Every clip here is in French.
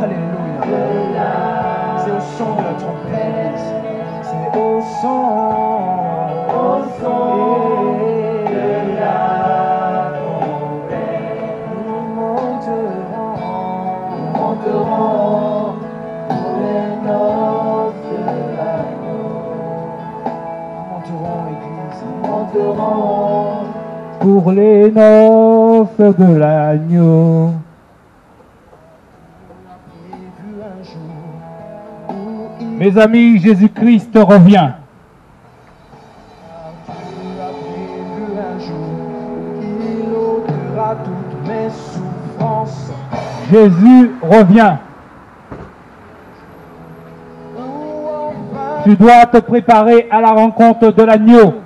Alléluia. C'est au son de la trompette. C'est au son de la trompette. Nous monterons pour les noces de l'agneau. Nous monterons, Église. Nous monterons pour les noces de l'agneau. Mes amis, Jésus-Christ revient. Jésus revient. Tu dois te préparer à la rencontre de l'agneau.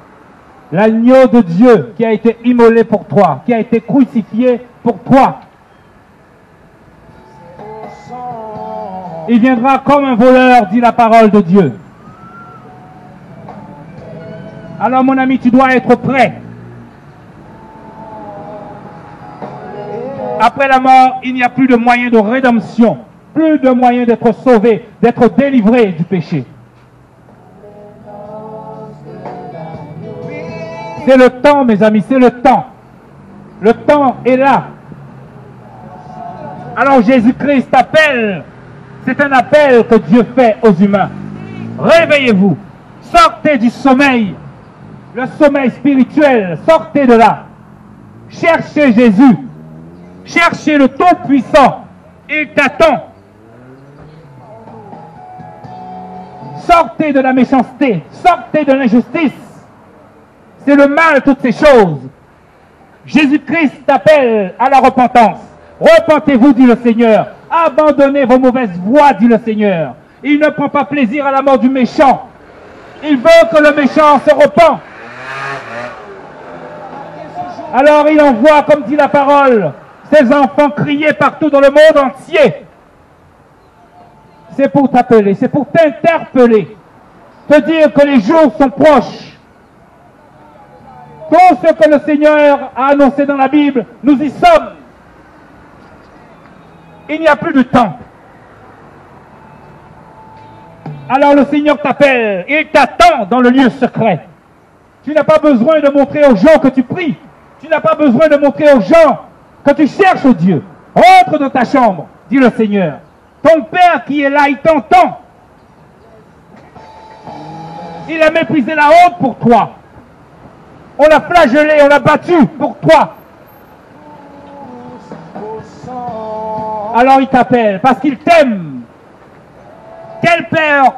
L'agneau de Dieu qui a été immolé pour toi, qui a été crucifié pour toi. Il viendra comme un voleur, dit la parole de Dieu. Alors mon ami, tu dois être prêt. Après la mort, il n'y a plus de moyen de rédemption, plus de moyen d'être sauvé, d'être délivré du péché. C'est le temps, mes amis, c'est le temps. Le temps est là. Alors Jésus-Christ appelle. C'est un appel que Dieu fait aux humains. Réveillez-vous. Sortez du sommeil. Le sommeil spirituel. Sortez de là. Cherchez Jésus. Cherchez le Tout-Puissant. Il t'attend. Sortez de la méchanceté. Sortez de l'injustice. C'est le mal, toutes ces choses. Jésus-Christ t'appelle à la repentance. Repentez-vous, dit le Seigneur. Abandonnez vos mauvaises voies, dit le Seigneur. Il ne prend pas plaisir à la mort du méchant. Il veut que le méchant se repent. Alors il envoie, comme dit la parole, ses enfants crier partout dans le monde entier. C'est pour t'appeler, c'est pour t'interpeller. Te dire que les jours sont proches. Tout ce que le Seigneur a annoncé dans la Bible, nous y sommes. Il n'y a plus de temps. Alors le Seigneur t'appelle, il t'attend dans le lieu secret. Tu n'as pas besoin de montrer aux gens que tu pries. Tu n'as pas besoin de montrer aux gens que tu cherches Dieu. Rentre dans ta chambre, dit le Seigneur. Ton Père qui est là, il t'entend. Il a méprisé la honte pour toi. On l'a flagellé, on l'a battu pour toi. Alors il t'appelle parce qu'il t'aime. Quel père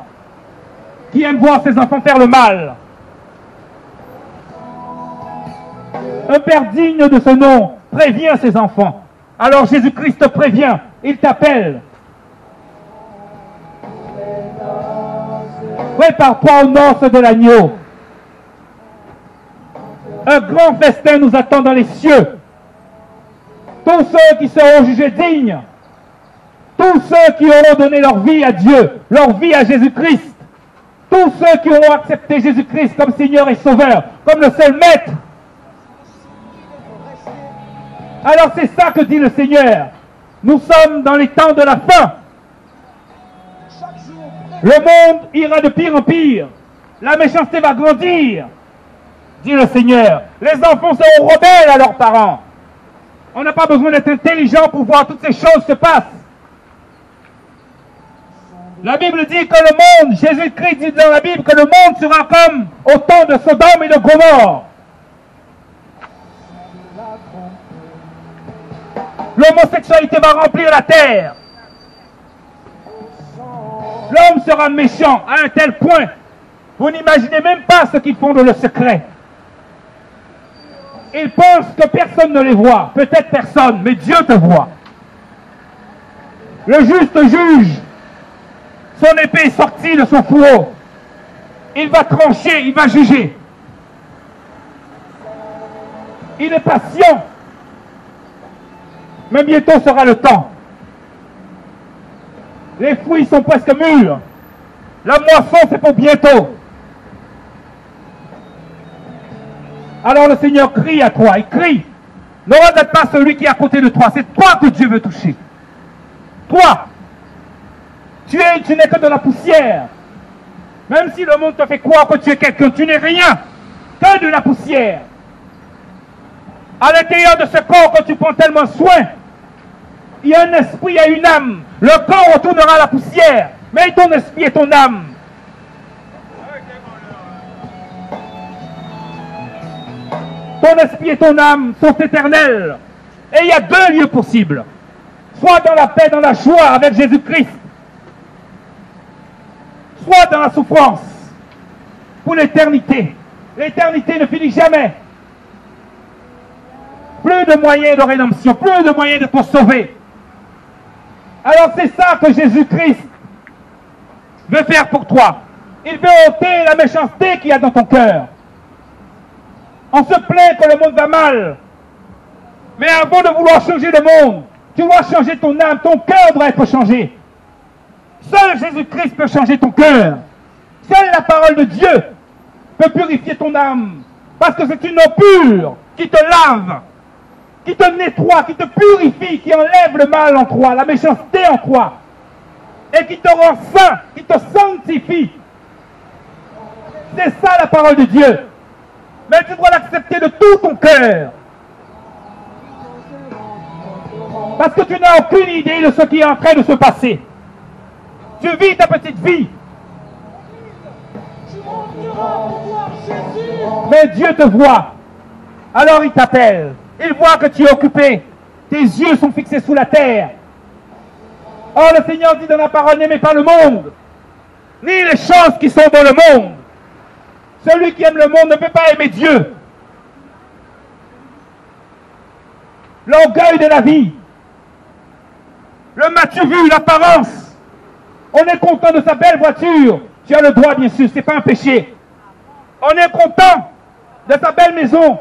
qui aime voir ses enfants faire le mal? Un père digne de ce nom prévient ses enfants. Alors Jésus-Christ te prévient, il t'appelle. Prépare-toi aux noces de l'agneau. Un grand festin nous attend dans les cieux. Tous ceux qui seront jugés dignes, tous ceux qui auront donné leur vie à Dieu, leur vie à Jésus-Christ, tous ceux qui auront accepté Jésus-Christ comme Seigneur et Sauveur, comme le seul Maître. Alors c'est ça que dit le Seigneur. Nous sommes dans les temps de la fin. Le monde ira de pire en pire. La méchanceté va grandir, dit le Seigneur. Les enfants seront rebelles à leurs parents. On n'a pas besoin d'être intelligent pour voir toutes ces choses se passent. La Bible dit que le monde, Jésus-Christ dit dans la Bible que le monde sera comme au temps de Sodome et de Gomorrhe. L'homosexualité va remplir la terre. L'homme sera méchant à un tel point. Vous n'imaginez même pas ce qu'ils font dans le secret. Ils pensent que personne ne les voit. Peut-être personne, mais Dieu te voit. Le juste juge. Son épée est sortie de son fourreau. Il va trancher, il va juger. Il est patient. Mais bientôt sera le temps. Les fruits sont presque mûrs. La moisson, c'est pour bientôt. Alors le Seigneur crie à toi, il crie. Ne regarde pas celui qui est à côté de toi, c'est toi que Dieu veut toucher. Toi, tu n'es que de la poussière. Même si le monde te fait croire que tu es quelqu'un, tu n'es rien que de la poussière. À l'intérieur de ce corps que tu prends tellement soin, il y a un esprit, il y a une âme. Le corps retournera à la poussière, mais ton esprit et ton âme. Ton esprit et ton âme sont éternels. Et il y a deux lieux possibles. Soit dans la paix, dans la joie avec Jésus-Christ, soit dans la souffrance pour l'éternité. L'éternité ne finit jamais. Plus de moyens de rédemption, plus de moyens de te sauver. Alors c'est ça que Jésus-Christ veut faire pour toi. Il veut ôter la méchanceté qu'il y a dans ton cœur. On se plaint que le monde va mal. Mais avant de vouloir changer le monde, tu dois changer ton âme, ton cœur doit être changé. Seul Jésus-Christ peut changer ton cœur. Seule la parole de Dieu peut purifier ton âme. Parce que c'est une eau pure qui te lave, qui te nettoie, qui te purifie, qui enlève le mal en toi, la méchanceté en toi. Et qui te rend saint, qui te sanctifie. C'est ça la parole de Dieu. Mais tu dois l'accepter de tout ton cœur. Parce que tu n'as aucune idée de ce qui est en train de se passer. Tu vis ta petite vie. Mais Dieu te voit. Alors il t'appelle. Il voit que tu es occupé. Tes yeux sont fixés sous la terre. Or le Seigneur dit dans la parole, n'aimez pas le monde, ni les choses qui sont dans le monde. Celui qui aime le monde ne peut pas aimer Dieu. L'orgueil de la vie. Le m'as-tu vu, l'apparence. On est content de sa belle voiture. Tu as le droit, bien sûr, c'est pas un péché. On est content de sa belle maison.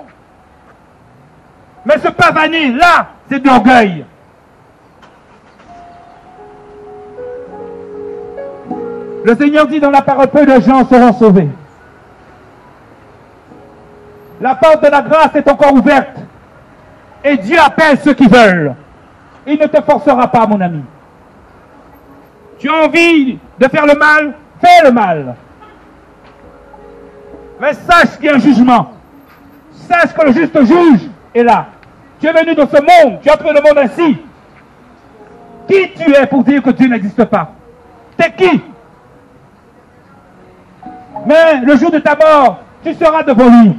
Mais ce pavaner, là, c'est de l'orgueil. Le Seigneur dit dans la parole, peu de gens seront sauvés. La porte de la grâce est encore ouverte. Et Dieu appelle ceux qui veulent. Il ne te forcera pas, mon ami. Tu as envie de faire le mal, fais le mal. Mais sache qu'il y a un jugement. Sache que le juste juge est là. Tu es venu dans ce monde, tu as trouvé le monde ainsi. Qui tu es pour dire que Dieu n'existe pas? T'es qui? Mais le jour de ta mort, tu seras devant lui.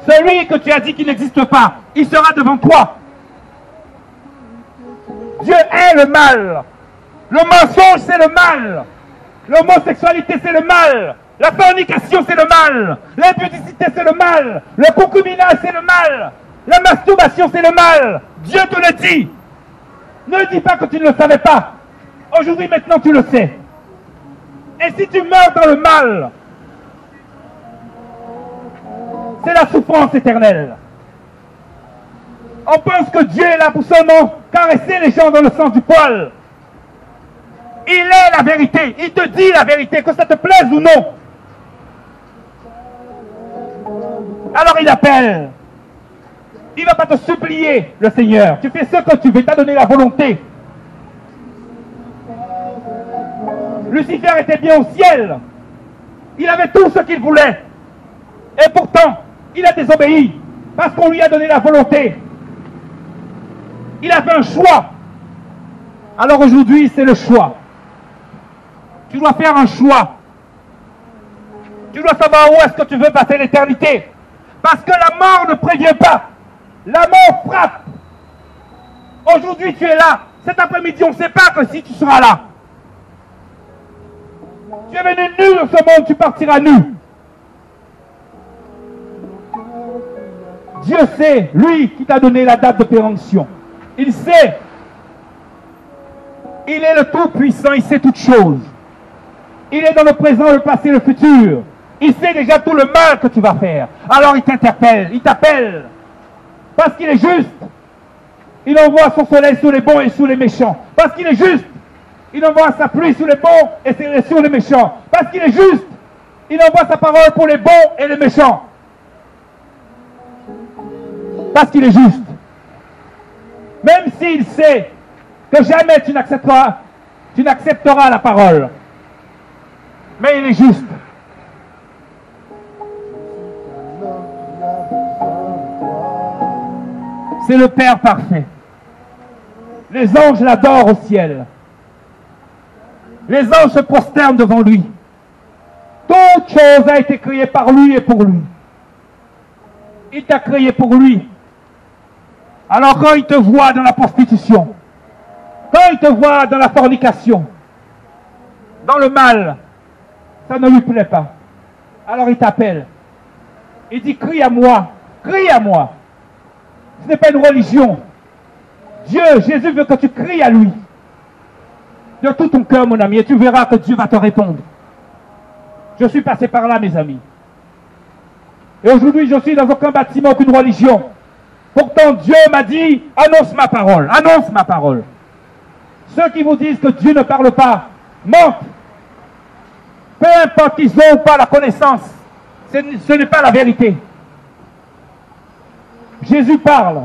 Celui que tu as dit qu'il n'existe pas, il sera devant toi. Dieu est le mal. Le mensonge, c'est le mal. L'homosexualité, c'est le mal. La fornication, c'est le mal. L'impudicité, c'est le mal. Le concubinage, c'est le mal. La masturbation, c'est le mal. Dieu te le dit. Ne dis pas que tu ne le savais pas. Aujourd'hui, maintenant, tu le sais. Et si tu meurs dans le mal, c'est la souffrance éternelle. On pense que Dieu est là pour seulement caresser les gens dans le sens du poil. Il est la vérité. Il te dit la vérité, que ça te plaise ou non. Alors il appelle. Il ne va pas te supplier, le Seigneur. Tu fais ce que tu veux, il t'a donné la volonté. Lucifer était bien au ciel. Il avait tout ce qu'il voulait. Et pourtant, il a désobéi. Parce qu'on lui a donné la volonté. Il a fait un choix. Alors aujourd'hui, c'est le choix. Tu dois faire un choix. Tu dois savoir où est-ce que tu veux passer l'éternité. Parce que la mort ne prévient pas. La mort frappe. Aujourd'hui, tu es là. Cet après-midi, on ne sait pas que si tu seras là. Tu es venu nu dans ce monde, tu partiras nu. Dieu sait, lui qui t'a donné la date de péremption. Il sait. Il est le Tout-Puissant, il sait toutes choses. Il est dans le présent, le passé, le futur. Il sait déjà tout le mal que tu vas faire. Alors il t'interpelle, il t'appelle. Parce qu'il est juste. Il envoie son soleil sur les bons et sur les méchants. Parce qu'il est juste. Il envoie sa pluie sur les bons et sur les méchants. Parce qu'il est juste. Il envoie sa parole pour les bons et les méchants. Parce qu'il est juste. Même s'il sait que jamais tu n'accepteras la parole. Mais il est juste. C'est le Père parfait. Les anges l'adorent au ciel. Les anges se prosternent devant lui. Toute chose a été créée par lui et pour lui. Il t'a créé pour lui. Alors quand il te voit dans la prostitution, quand il te voit dans la fornication, dans le mal, ça ne lui plaît pas. Alors il t'appelle. Il dit, crie à moi, crie à moi. Ce n'est pas une religion. Dieu, Jésus veut que tu cries à lui. De tout ton cœur, mon ami, et tu verras que Dieu va te répondre. Je suis passé par là, mes amis. Et aujourd'hui, je suis dans aucun bâtiment, aucune religion. Pourtant, Dieu m'a dit, annonce ma parole, annonce ma parole. Ceux qui vous disent que Dieu ne parle pas, mentent. Peu importe qu'ils ont ou pas la connaissance, ce n'est pas la vérité. Jésus parle.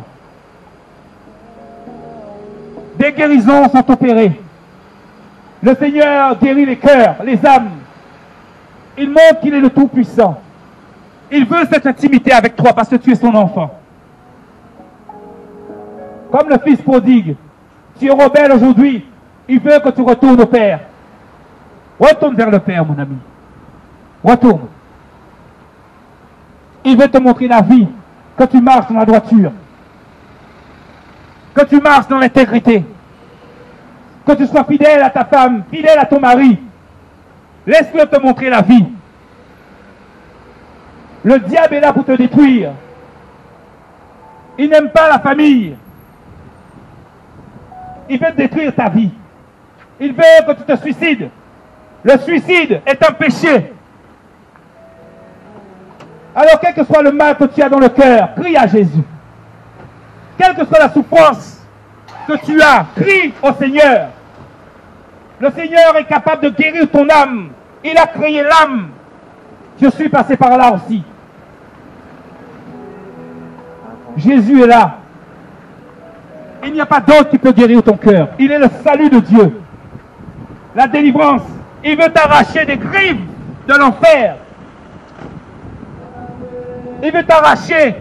Des guérisons sont opérées. Le Seigneur guérit les cœurs, les âmes. Il montre qu'il est le Tout-Puissant. Il veut cette intimité avec toi parce que tu es son enfant. Comme le fils prodigue, tu es rebelle aujourd'hui, il veut que tu retournes au Père. Retourne vers le Père, mon ami. Retourne. Il veut te montrer la vie, que tu marches dans la droiture, que tu marches dans l'intégrité, que tu sois fidèle à ta femme, fidèle à ton mari. Laisse-le te montrer la vie. Le diable est là pour te détruire. Il n'aime pas la famille. Il veut détruire ta vie. Il veut que tu te suicides. Le suicide est un péché. Alors, quel que soit le mal que tu as dans le cœur, crie à Jésus. Quelle que soit la souffrance que tu as, crie au Seigneur. Le Seigneur est capable de guérir ton âme. Il a créé l'âme. Je suis passé par là aussi. Jésus est là. Il n'y a pas d'autre qui peut guérir ton cœur. Il est le salut de Dieu. La délivrance. Il veut t'arracher des griffes de l'enfer. Il veut t'arracher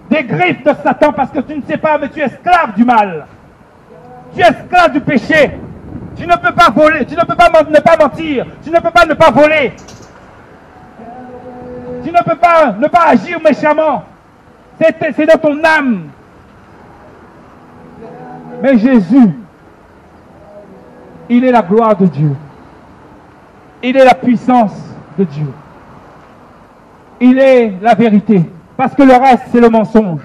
des griffes de Satan parce que tu ne sais pas, mais tu es esclave du mal. Tu es esclave du péché. Tu ne peux pas voler, tu ne peux pas ne pas mentir, tu ne peux pas ne pas voler. Tu ne peux pas ne pas agir méchamment. C'est dans ton âme. Mais Jésus, il est la gloire de Dieu. Il est la puissance de Dieu. Il est la vérité. Parce que le reste, c'est le mensonge.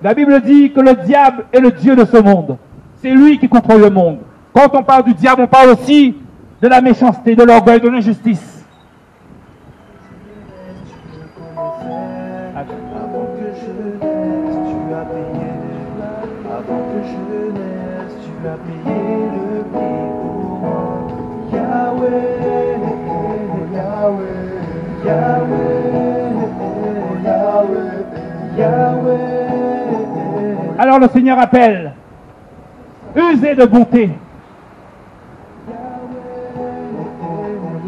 La Bible dit que le diable est le Dieu de ce monde. C'est lui qui contrôle le monde. Quand on parle du diable, on parle aussi de la méchanceté, de l'orgueil, de l'injustice. Avant que je naisse, tu as payé. Avant que je naisse, tu as payé le prix pour moi. Yahweh, Yahweh, Yahweh, Yahweh, Yahweh. Alors le Seigneur appelle. Usez de bonté.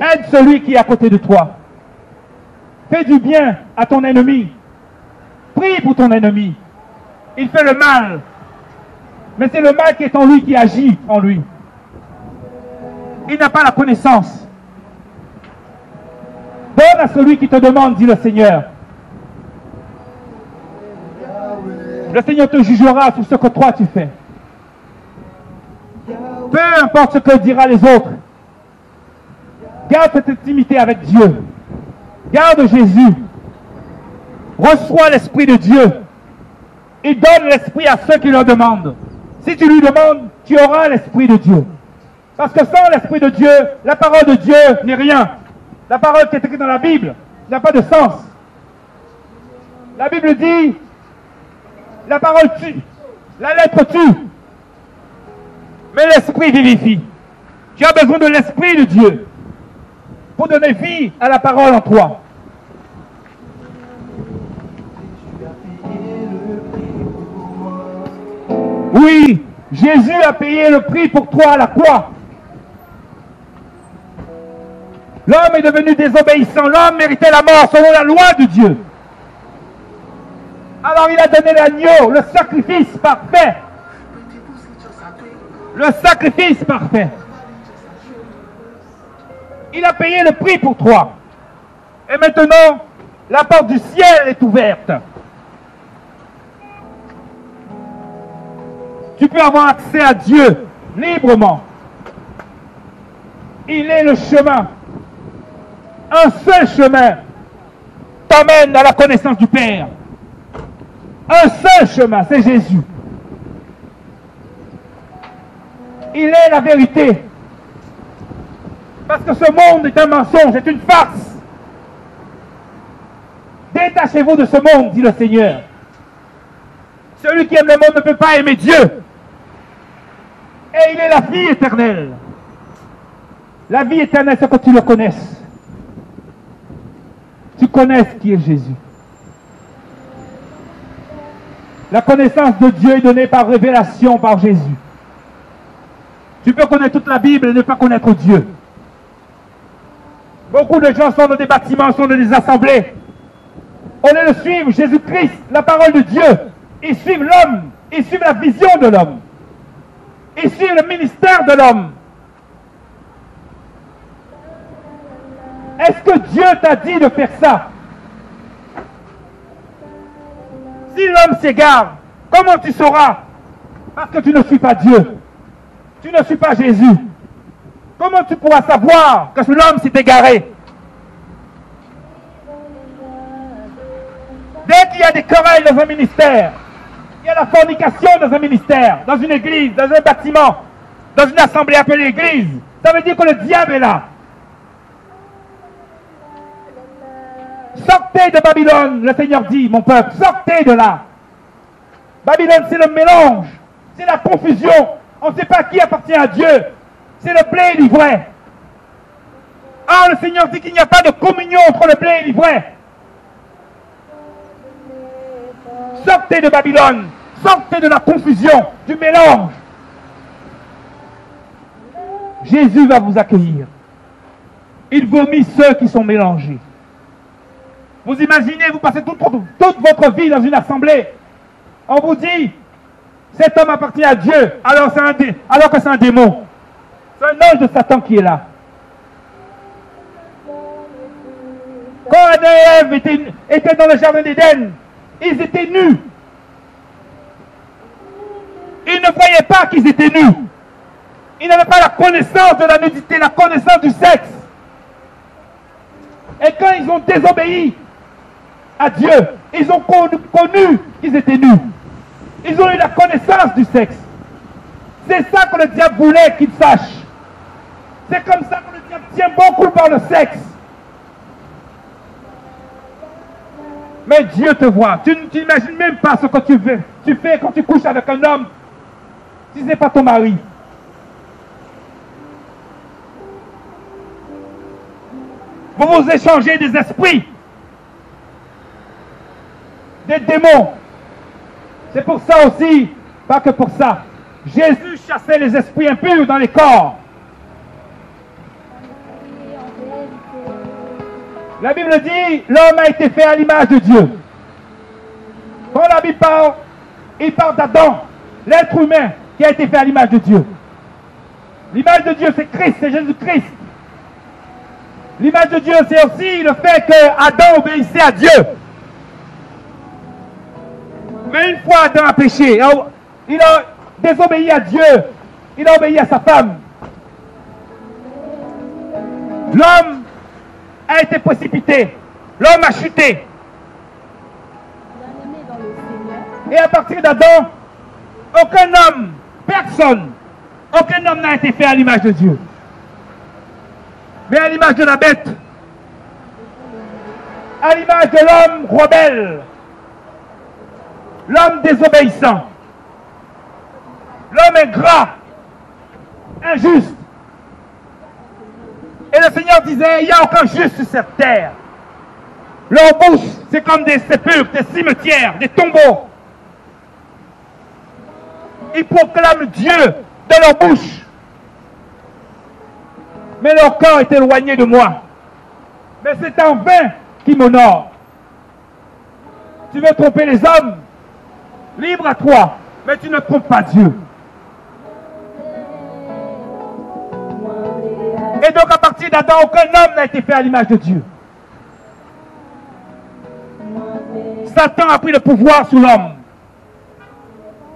Aide celui qui est à côté de toi. Fais du bien à ton ennemi. Prie pour ton ennemi. Il fait le mal. Mais c'est le mal qui est en lui qui agit en lui. Il n'a pas la connaissance. Donne à celui qui te demande, dit le Seigneur. Le Seigneur te jugera sur ce que toi tu fais. Peu importe ce que diront les autres. Garde cette intimité avec Dieu. Garde Jésus. Reçois l'Esprit de Dieu. Il donne l'Esprit à ceux qui le demandent. Si tu lui demandes, tu auras l'Esprit de Dieu. Parce que sans l'Esprit de Dieu, la parole de Dieu n'est rien. La parole qui est écrite dans la Bible n'a pas de sens. La Bible dit, la parole tue, la lettre tue, mais l'Esprit vivifie. Tu as besoin de l'Esprit de Dieu pour donner vie à la parole en toi. Oui, Jésus a payé le prix pour toi à la croix. L'homme est devenu désobéissant. L'homme méritait la mort selon la loi de Dieu. Alors il a donné l'agneau, le sacrifice parfait. Le sacrifice parfait. Il a payé le prix pour toi. Et maintenant, la porte du ciel est ouverte. Tu peux avoir accès à Dieu librement. Il est le chemin. Un seul chemin t'amène à la connaissance du Père. Un seul chemin, c'est Jésus. Il est la vérité. Parce que ce monde est un mensonge, c'est une farce. Détachez-vous de ce monde, dit le Seigneur. Celui qui aime le monde ne peut pas aimer Dieu. Et il est la vie éternelle. La vie éternelle, c'est que tu le connaisses. Tu connais qui est Jésus. La connaissance de Dieu est donnée par révélation par Jésus. Tu peux connaître toute la Bible et ne pas connaître Dieu. Beaucoup de gens sont dans des bâtiments, sont dans des assemblées. Au lieu de suivre Jésus-Christ, la parole de Dieu, ils suivent l'homme, ils suivent la vision de l'homme. Ils suivent le ministère de l'homme. Est-ce que Dieu t'a dit de faire ça? Si l'homme s'égare, comment tu sauras? Parce que tu ne suis pas Dieu. Tu ne suis pas Jésus. Comment tu pourras savoir que l'homme s'est égaré? Dès qu'il y a des querelles dans un ministère, il y a la fornication dans un ministère, dans une église, dans un bâtiment, dans une assemblée appelée église, ça veut dire que le diable est là. Sortez de Babylone, le Seigneur dit, mon peuple, sortez de là. Babylone, c'est le mélange, c'est la confusion. On ne sait pas qui appartient à Dieu. C'est le blé et l'ivraie. Ah, le Seigneur dit qu'il n'y a pas de communion entre le blé et l'ivraie. Sortez de Babylone, sortez de la confusion, du mélange. Jésus va vous accueillir. Il vomit ceux qui sont mélangés. Vous imaginez, vous passez toute votre vie dans une assemblée. On vous dit, cet homme appartient à Dieu, alors que c'est un démon. C'est un ange de Satan qui est là. Quand Adam et Ève étaient dans le jardin d'Éden, ils étaient nus. Ils ne voyaient pas qu'ils étaient nus. Ils n'avaient pas la connaissance de la nudité, la connaissance du sexe. Et quand ils ont désobéi à Dieu, ils ont connu qu'ils étaient nus. Ils ont eu la connaissance du sexe. C'est ça que le diable voulait qu'ils sachent. C'est comme ça que le diable tient beaucoup par le sexe. Mais Dieu te voit. Tu n'imagines même pas ce que tu fais quand tu couches avec un homme, si ce n'est pas ton mari. Vous vous échangez des esprits, des démons. C'est pour ça aussi, pas que pour ça. Jésus chassait les esprits impurs dans les corps. La Bible dit, l'homme a été fait à l'image de Dieu. Quand la Bible parle, il parle d'Adam, l'être humain qui a été fait à l'image de Dieu. L'image de Dieu, c'est Christ, c'est Jésus-Christ. L'image de Dieu, c'est aussi le fait que Adam obéissait à Dieu. Mais une fois Adam a péché, il a désobéi à Dieu, il a obéi à sa femme. L'homme a été précipité, l'homme a chuté. Et à partir d'Adam, aucun homme, personne, aucun homme n'a été fait à l'image de Dieu. Mais à l'image de la bête, à l'image de l'homme rebelle, l'homme désobéissant, l'homme ingrat, injuste. Et le Seigneur disait, il n'y a aucun juste sur cette terre. Leur bouche, c'est comme des sépulcres, des cimetières, des tombeaux. Ils proclament Dieu de leur bouche. Mais leur corps est éloigné de moi. Mais c'est en vain qu'ils m'honorent. Tu veux tromper les hommes? Libre à toi, mais tu ne trompes pas Dieu. Et donc à partir d'Adam, aucun homme n'a été fait à l'image de Dieu. Satan a pris le pouvoir sur l'homme.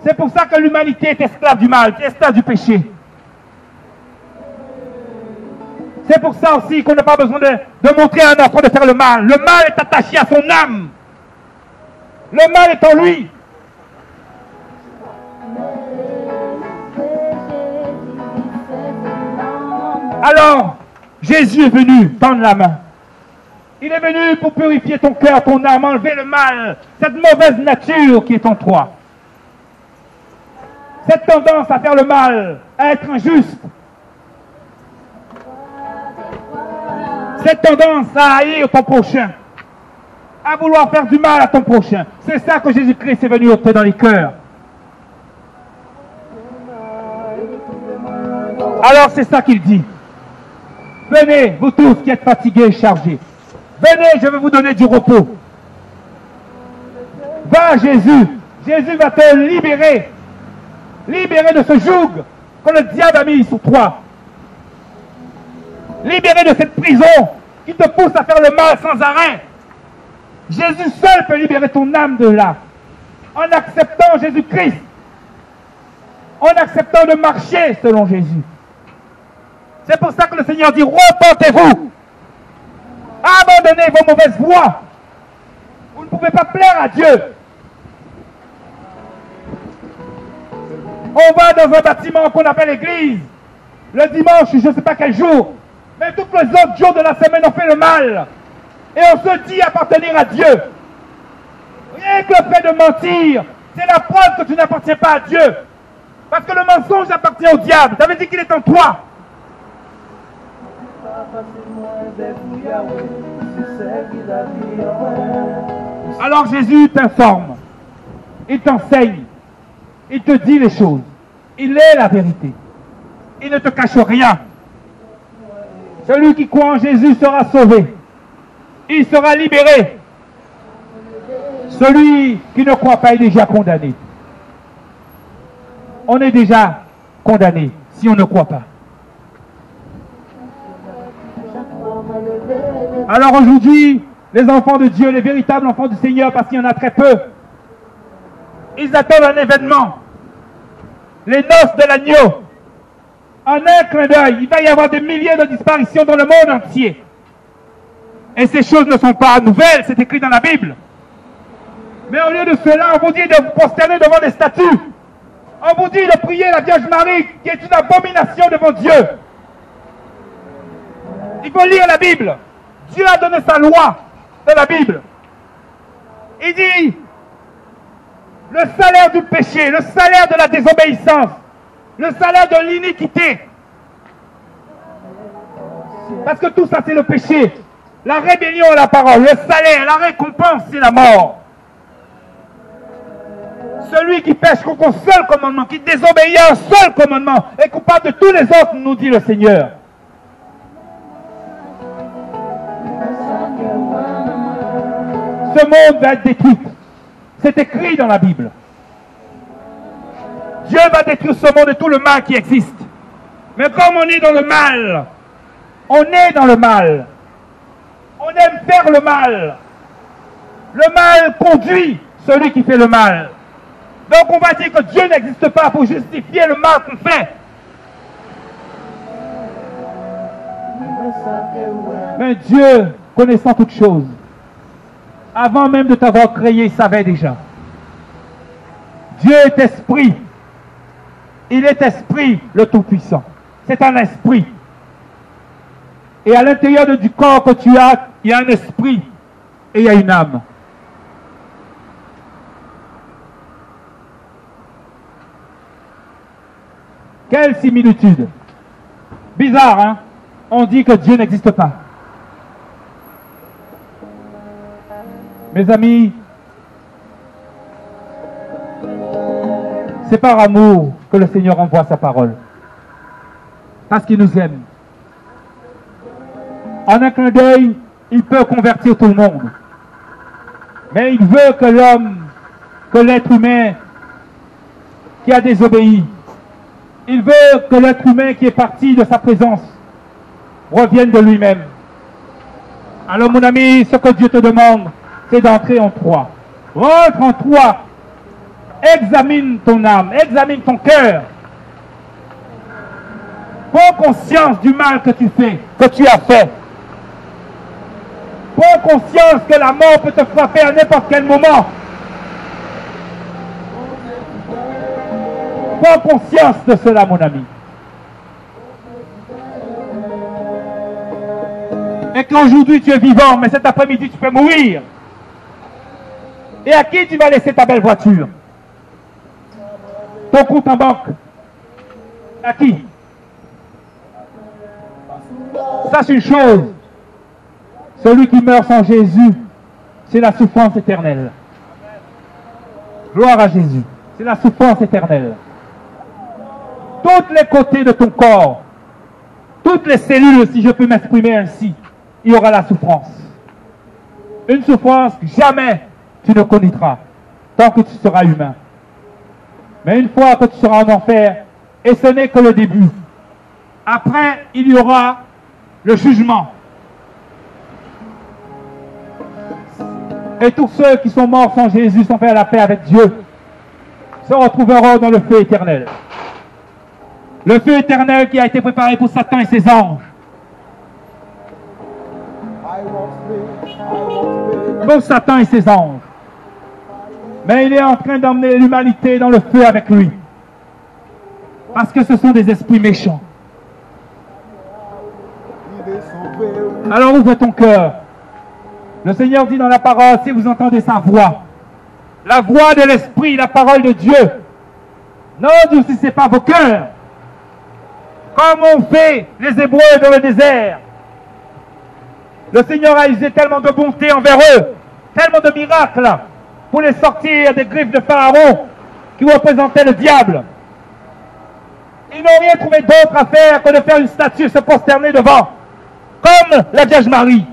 C'est pour ça que l'humanité est esclave du mal, esclave du péché. C'est pour ça aussi qu'on n'a pas besoin de montrer à un enfant de faire le mal. Le mal est attaché à son âme. Le mal est en lui. Alors, Jésus est venu tendre la main. Il est venu pour purifier ton cœur, ton âme, enlever le mal, cette mauvaise nature qui est en toi. Cette tendance à faire le mal, à être injuste. Cette tendance à haïr ton prochain, à vouloir faire du mal à ton prochain. C'est ça que Jésus-Christ est venu ôter dans les cœurs. Alors c'est ça qu'il dit. Venez, vous tous qui êtes fatigués et chargés. Venez, je vais vous donner du repos. Va Jésus. Jésus va te libérer. Libérer de ce joug que le diable a mis sur toi. Libérer de cette prison qui te pousse à faire le mal sans arrêt. Jésus seul peut libérer ton âme de là. En acceptant Jésus-Christ. En acceptant de marcher selon Jésus. C'est pour ça que le Seigneur dit, repentez-vous. Abandonnez vos mauvaises voies. Vous ne pouvez pas plaire à Dieu. On va dans un bâtiment qu'on appelle l'église. Le dimanche, je ne sais pas quel jour. Mais tous les autres jours de la semaine, on fait le mal. Et on se dit appartenir à Dieu. Rien que le fait de mentir, c'est la preuve que tu n'appartiens pas à Dieu. Parce que le mensonge appartient au diable. Ça veut dire qu'il est en toi. Alors Jésus t'informe. Il t'enseigne. Il te dit les choses. Il est la vérité. Il ne te cache rien. Celui qui croit en Jésus sera sauvé. Il sera libéré. Celui qui ne croit pas est déjà condamné. On est déjà condamné si on ne croit pas. Alors aujourd'hui, les enfants de Dieu, les véritables enfants du Seigneur, parce qu'il y en a très peu, ils attendent un événement. Les noces de l'agneau. En un clin d'œil, il va y avoir des milliers de disparitions dans le monde entier. Et ces choses ne sont pas nouvelles, c'est écrit dans la Bible. Mais au lieu de cela, on vous dit de vous prosterner devant des statues. On vous dit de prier la Vierge Marie, qui est une abomination devant Dieu. Il faut lire la Bible. Dieu a donné sa loi de la Bible. Il dit, le salaire du péché, le salaire de la désobéissance, le salaire de l'iniquité. Parce que tout ça, c'est le péché. La rébellion à la parole, le salaire, la récompense, c'est la mort. Celui qui pêche contre un seul commandement, qui désobéit à un seul commandement, est coupable de tous les autres, nous dit le Seigneur. Ce monde va être détruit. C'est écrit dans la Bible. Dieu va détruire ce monde et tout le mal qui existe. Mais comme on est dans le mal, on est dans le mal. On aime faire le mal. Le mal conduit celui qui fait le mal. Donc on va dire que Dieu n'existe pas pour justifier le mal qu'on fait. Mais Dieu, connaissant toutes choses, avant même de t'avoir créé, il savait déjà. Dieu est esprit. Il est esprit, le Tout-Puissant. C'est un esprit. Et à l'intérieur du corps que tu as, il y a un esprit et il y a une âme. Quelle similitude. Bizarre, hein? On dit que Dieu n'existe pas. Mes amis, C'est par amour que le Seigneur envoie sa parole. Parce qu'il nous aime. En un clin d'œil, il peut convertir tout le monde. Mais il veut que l'homme, que l'être humain qui a désobéi, il veut que l'être humain qui est parti de sa présence revienne de lui-même. Alors mon ami, ce que Dieu te demande, c'est d'entrer en toi. Rentre en toi. Examine ton âme, examine ton cœur. Prends conscience du mal que tu fais, que tu as fait. Prends conscience que la mort peut te frapper à n'importe quel moment. Prends conscience de cela, mon ami. Et qu'aujourd'hui tu es vivant, mais cet après-midi tu peux mourir. Et à qui tu vas laisser ta belle voiture? Ton compte en banque? À qui? Sache une chose. Celui qui meurt sans Jésus, c'est la souffrance éternelle. Gloire à Jésus. C'est la souffrance éternelle. Tous les côtés de ton corps, toutes les cellules, si je peux m'exprimer ainsi, il y aura la souffrance. Une souffrance que jamais tu ne connaîtras, tant que tu seras humain. Mais une fois que tu seras en enfer, et ce n'est que le début, après il y aura le jugement. Et tous ceux qui sont morts sans Jésus, sans faire la paix avec Dieu, se retrouveront dans le feu éternel. Le feu éternel qui a été préparé pour Satan et ses anges. Pour Satan et ses anges. Mais il est en train d'emmener l'humanité dans le feu avec lui. Parce que ce sont des esprits méchants. Alors ouvre ton cœur. Le Seigneur dit dans la parole, si vous entendez sa voix, la voix de l'Esprit, la parole de Dieu, n'endurcissez pas vos cœurs, comme ont fait les Hébreux dans le désert. Le Seigneur a usé tellement de bonté envers eux, tellement de miracles, pour les sortir des griffes de Pharaon, qui représentait le diable. Ils n'ont rien trouvé d'autre à faire que de faire une statue, se prosterner devant, comme la Vierge Marie.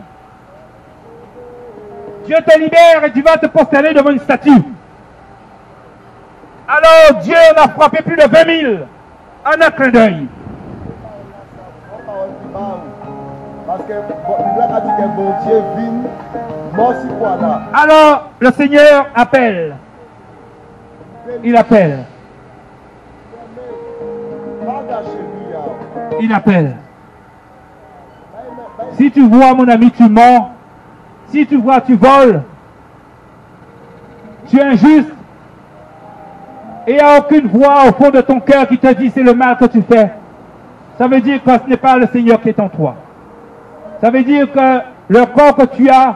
Dieu te libère et tu vas te prosterner devant une statue. Alors Dieu en a frappé plus de 20 000 en un clin d'œil. Alors le Seigneur appelle. Il appelle. Il appelle. Si tu vois, mon ami, tu mens. Si tu vois, tu voles. Tu es injuste. Et il n'y a aucune voix au fond de ton cœur qui te dit c'est le mal que tu fais. Ça veut dire que ce n'est pas le Seigneur qui est en toi. Ça veut dire que le corps que tu as,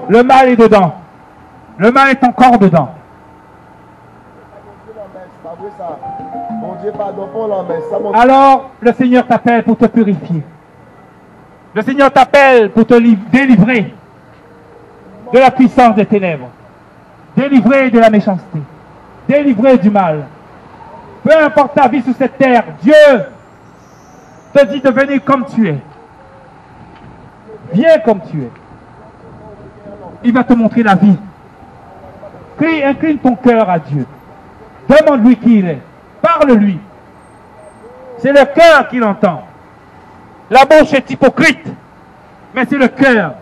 le mal est dedans. Le mal est encore dedans. Alors, le Seigneur t'appelle pour te purifier. Le Seigneur t'appelle pour te délivrer de la puissance des ténèbres. Délivrer de la méchanceté. Délivrer du mal. Peu importe ta vie sur cette terre, Dieu te dit de venir comme tu es. Viens comme tu es. Il va te montrer la vie. Incline ton cœur à Dieu. Demande-lui qui il est. Parle-lui. C'est le cœur qui l'entend. La bouche est hypocrite, mais c'est le cœur.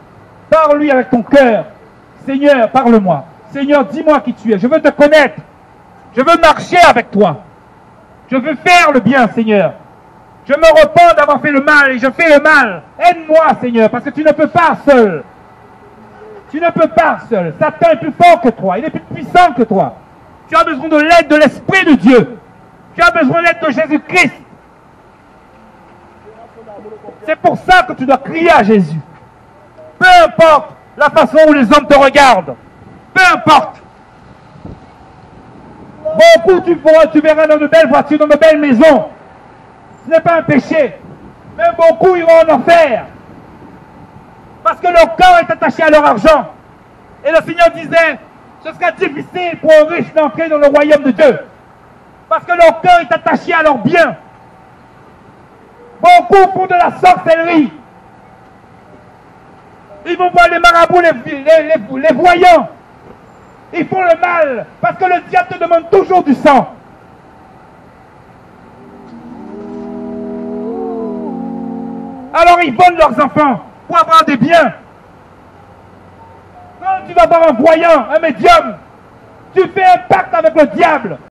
Parle-lui avec ton cœur. Seigneur, parle-moi. Seigneur, dis-moi qui tu es. Je veux te connaître. Je veux marcher avec toi. Je veux faire le bien, Seigneur. Je me repens d'avoir fait le mal et je fais le mal. Aide-moi, Seigneur, parce que tu ne peux pas seul. Tu ne peux pas seul. Satan est plus fort que toi. Il est plus puissant que toi. Tu as besoin de l'aide de l'Esprit de Dieu. Tu as besoin de l'aide de Jésus-Christ. C'est pour ça que tu dois crier à Jésus. Peu importe la façon où les hommes te regardent. Peu importe. Beaucoup tu verras dans de belles voitures, dans de belles maisons. Ce n'est pas un péché. Mais beaucoup iront en enfer. Parce que leur corps est attaché à leur argent. Et le Seigneur disait, ce sera difficile pour un riche d'entrer dans le royaume de Dieu. Parce que leur cœur est attaché à leurs biens. Beaucoup font de la sorcellerie. Ils vont voir les marabouts, les voyants. Ils font le mal parce que le diable te demande toujours du sang. Alors ils vendent leurs enfants pour avoir des biens. Quand tu vas voir un voyant, un médium, tu fais un pacte avec le diable.